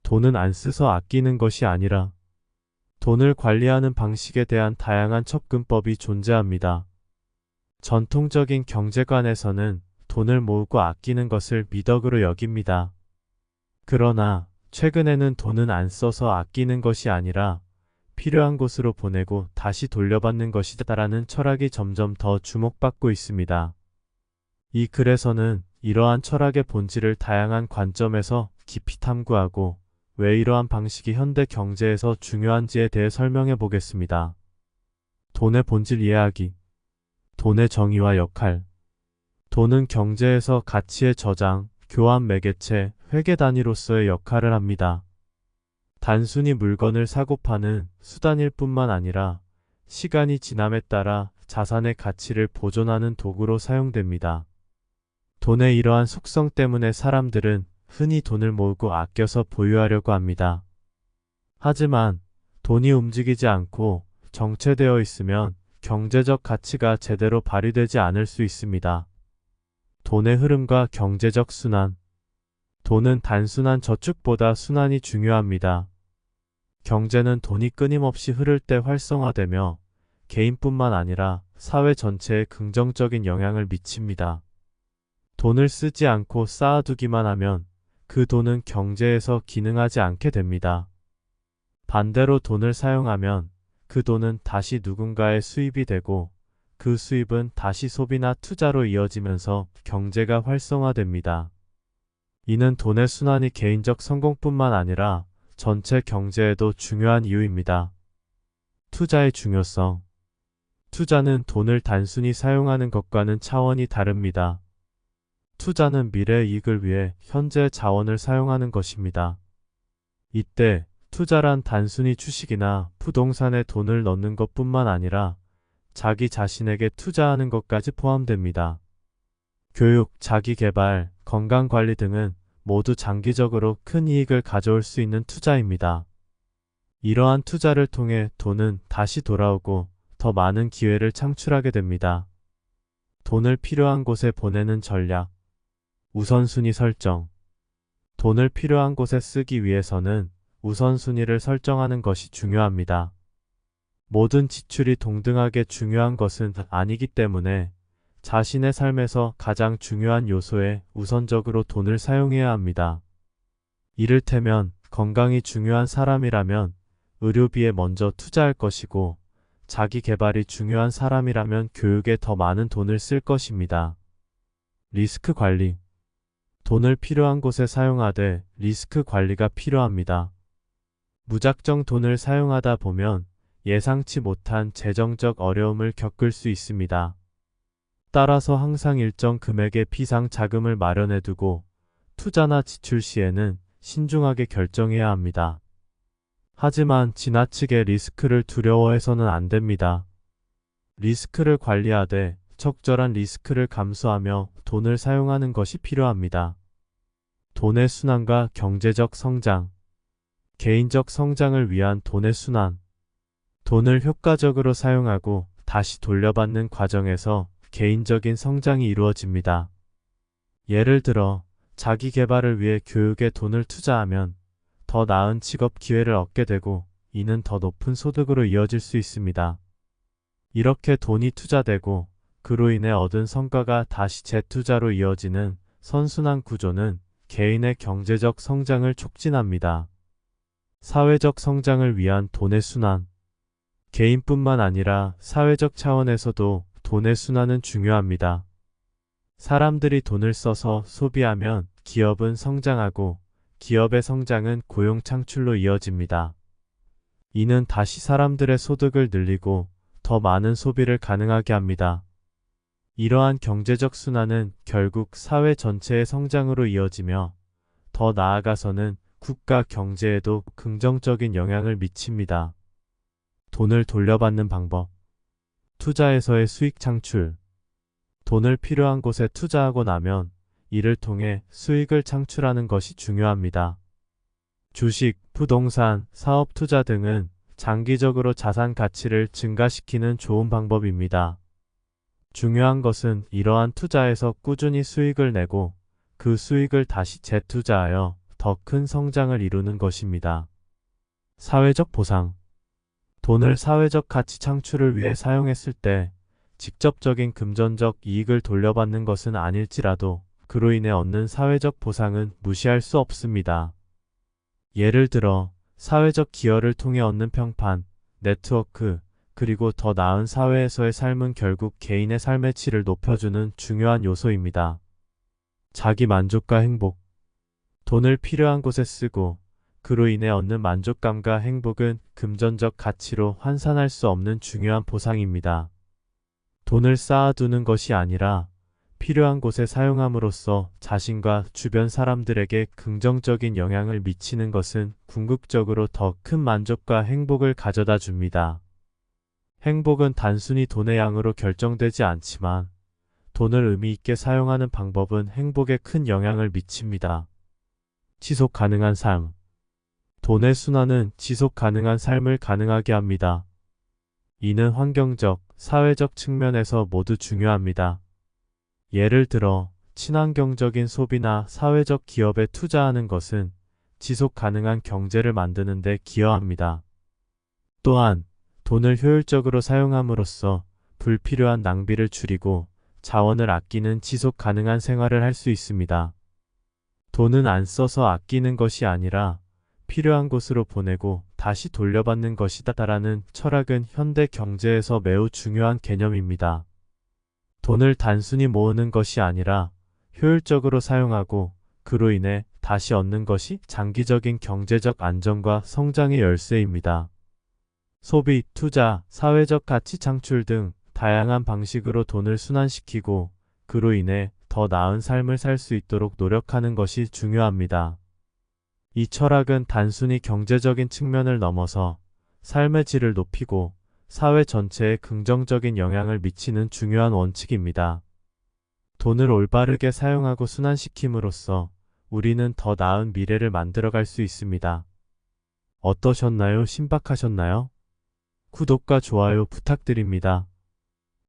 돈은 안 쓰서 아끼는 것이 아니라 돈을 관리하는 방식에 대한 다양한 접근법이 존재합니다. 전통적인 경제관에서는 돈을 모으고 아끼는 것을 미덕으로 여깁니다. 그러나 최근에는 돈은 안 써서 아끼는 것이 아니라 필요한 곳으로 보내고 다시 돌려받는 것이다라는 철학이 점점 더 주목받고 있습니다. 이 글에서는 이러한 철학의 본질을 다양한 관점에서 깊이 탐구하고 왜 이러한 방식이 현대 경제에서 중요한지에 대해 설명해 보겠습니다. 돈의 본질 이해하기. 돈의 정의와 역할. 돈은 경제에서 가치의 저장, 교환 매개체, 회계 단위로서의 역할을 합니다. 단순히 물건을 사고 파는 수단일 뿐만 아니라 시간이 지남에 따라 자산의 가치를 보존하는 도구로 사용됩니다. 돈의 이러한 속성 때문에 사람들은 흔히 돈을 모으고 아껴서 보유하려고 합니다. 하지만 돈이 움직이지 않고 정체되어 있으면 경제적 가치가 제대로 발휘되지 않을 수 있습니다. 돈의 흐름과 경제적 순환. 돈은 단순한 저축보다 순환이 중요합니다. 경제는 돈이 끊임없이 흐를 때 활성화되며 개인뿐만 아니라 사회 전체에 긍정적인 영향을 미칩니다. 돈을 쓰지 않고 쌓아두기만 하면 그 돈은 경제에서 기능하지 않게 됩니다. 반대로 돈을 사용하면 그 돈은 다시 누군가의 수입이 되고 그 수입은 다시 소비나 투자로 이어지면서 경제가 활성화됩니다. 이는 돈의 순환이 개인적 성공뿐만 아니라 전체 경제에도 중요한 이유입니다. 투자의 중요성. 투자는 돈을 단순히 사용하는 것과는 차원이 다릅니다. 투자는 미래의 이익을 위해 현재의 자원을 사용하는 것입니다. 이때 투자란 단순히 주식이나 부동산에 돈을 넣는 것뿐만 아니라 자기 자신에게 투자하는 것까지 포함됩니다. 교육, 자기개발, 건강관리 등은 모두 장기적으로 큰 이익을 가져올 수 있는 투자입니다. 이러한 투자를 통해 돈은 다시 돌아오고 더 많은 기회를 창출하게 됩니다. 돈을 필요한 곳에 보내는 전략. 우선순위 설정. 돈을 필요한 곳에 쓰기 위해서는 우선순위를 설정하는 것이 중요합니다. 모든 지출이 동등하게 중요한 것은 아니기 때문에 자신의 삶에서 가장 중요한 요소에 우선적으로 돈을 사용해야 합니다. 이를테면 건강이 중요한 사람이라면 의료비에 먼저 투자할 것이고 자기 개발이 중요한 사람이라면 교육에 더 많은 돈을 쓸 것입니다. 리스크 관리. 돈을 필요한 곳에 사용하되 리스크 관리가 필요합니다. 무작정 돈을 사용하다 보면 예상치 못한 재정적 어려움을 겪을 수 있습니다. 따라서 항상 일정 금액의 비상 자금을 마련해두고 투자나 지출 시에는 신중하게 결정해야 합니다. 하지만 지나치게 리스크를 두려워해서는 안 됩니다. 리스크를 관리하되 적절한 리스크를 감수하며 돈을 사용하는 것이 필요합니다. 돈의 순환과 경제적 성장. 개인적 성장을 위한 돈의 순환. 돈을 효과적으로 사용하고 다시 돌려받는 과정에서 개인적인 성장이 이루어집니다. 예를 들어 자기 개발을 위해 교육에 돈을 투자하면 더 나은 직업 기회를 얻게 되고 이는 더 높은 소득으로 이어질 수 있습니다. 이렇게 돈이 투자되고 그로 인해 얻은 성과가 다시 재투자로 이어지는 선순환 구조는 개인의 경제적 성장을 촉진합니다. 사회적 성장을 위한 돈의 순환. 개인뿐만 아니라 사회적 차원에서도 돈의 순환은 중요합니다. 사람들이 돈을 써서 소비하면 기업은 성장하고 기업의 성장은 고용 창출로 이어집니다. 이는 다시 사람들의 소득을 늘리고 더 많은 소비를 가능하게 합니다. 이러한 경제적 순환은 결국 사회 전체의 성장으로 이어지며 더 나아가서는 국가 경제에도 긍정적인 영향을 미칩니다. 돈을 돌려받는 방법. 투자에서의 수익 창출. 돈을 필요한 곳에 투자하고 나면 이를 통해 수익을 창출하는 것이 중요합니다. 주식, 부동산, 사업 투자 등은 장기적으로 자산 가치를 증가시키는 좋은 방법입니다. 중요한 것은 이러한 투자에서 꾸준히 수익을 내고 그 수익을 다시 재투자하여 더 더 큰 성장을 이루는 것입니다. 사회적 보상. 돈을 사회적 가치 창출을 위해 사용했을 때 직접적인 금전적 이익을 돌려받는 것은 아닐지라도 그로 인해 얻는 사회적 보상은 무시할 수 없습니다. 예를 들어 사회적 기여를 통해 얻는 평판, 네트워크, 그리고 더 나은 사회에서의 삶은 결국 개인의 삶의 질을 높여주는 중요한 요소입니다. 자기 만족과 행복. 돈을 필요한 곳에 쓰고 그로 인해 얻는 만족감과 행복은 금전적 가치로 환산할 수 없는 중요한 보상입니다. 돈을 쌓아두는 것이 아니라 필요한 곳에 사용함으로써 자신과 주변 사람들에게 긍정적인 영향을 미치는 것은 궁극적으로 더 큰 만족과 행복을 가져다 줍니다. 행복은 단순히 돈의 양으로 결정되지 않지만 돈을 의미 있게 사용하는 방법은 행복에 큰 영향을 미칩니다. 지속 가능한 삶. 돈의 순환은 지속 가능한 삶을 가능하게 합니다. 이는 환경적, 사회적 측면에서 모두 중요합니다. 예를 들어 친환경적인 소비나 사회적 기업에 투자하는 것은 지속 가능한 경제를 만드는 데 기여합니다. 또한 돈을 효율적으로 사용함으로써 불필요한 낭비를 줄이고 자원을 아끼는 지속 가능한 생활을 할 수 있습니다. 돈은 안 써서 아끼는 것이 아니라 필요한 곳으로 보내고 다시 돌려받는 것이다라는 철학은 현대 경제에서 매우 중요한 개념입니다. 돈을 단순히 모으는 것이 아니라 효율적으로 사용하고 그로 인해 다시 얻는 것이 장기적인 경제적 안정과 성장의 열쇠입니다. 소비, 투자, 사회적 가치 창출 등 다양한 방식으로 돈을 순환시키고 그로 인해 더 나은 삶을 살 수 있도록 노력하는 것이 중요합니다. 이 철학은 단순히 경제적인 측면을 넘어서 삶의 질을 높이고 사회 전체에 긍정적인 영향을 미치는 중요한 원칙입니다. 돈을 올바르게 사용하고 순환시킴으로써 우리는 더 나은 미래를 만들어갈 수 있습니다. 어떠셨나요? 신박하셨나요? 구독과 좋아요 부탁드립니다.